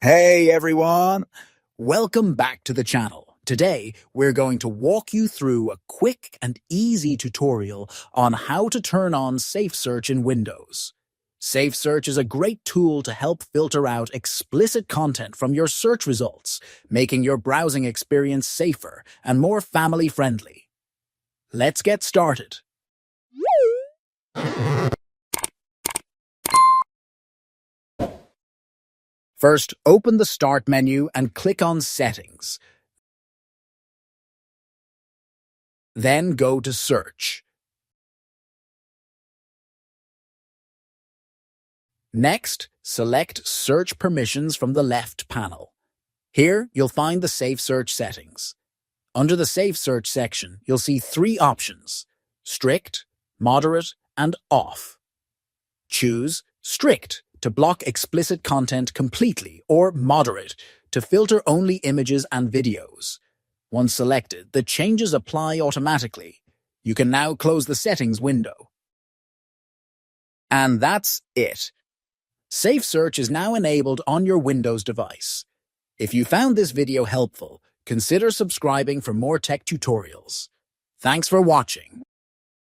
Hey everyone! Welcome back to the channel. Today, we're going to walk you through a quick and easy tutorial on how to turn on SafeSearch in Windows. SafeSearch is a great tool to help filter out explicit content from your search results, making your browsing experience safer and more family-friendly. Let's get started. First, open the Start menu and click on Settings. Then go to Search. Next, select Search Permissions from the left panel. Here, you'll find the SafeSearch settings. Under the SafeSearch section, you'll see three options: Strict, Moderate, and Off. Choose Strict to block explicit content completely, or Moderate to filter only images and videos. Once selected, the changes apply automatically. You can now close the settings window. And that's it. SafeSearch is now enabled on your Windows device. If you found this video helpful, consider subscribing for more tech tutorials. Thanks for watching.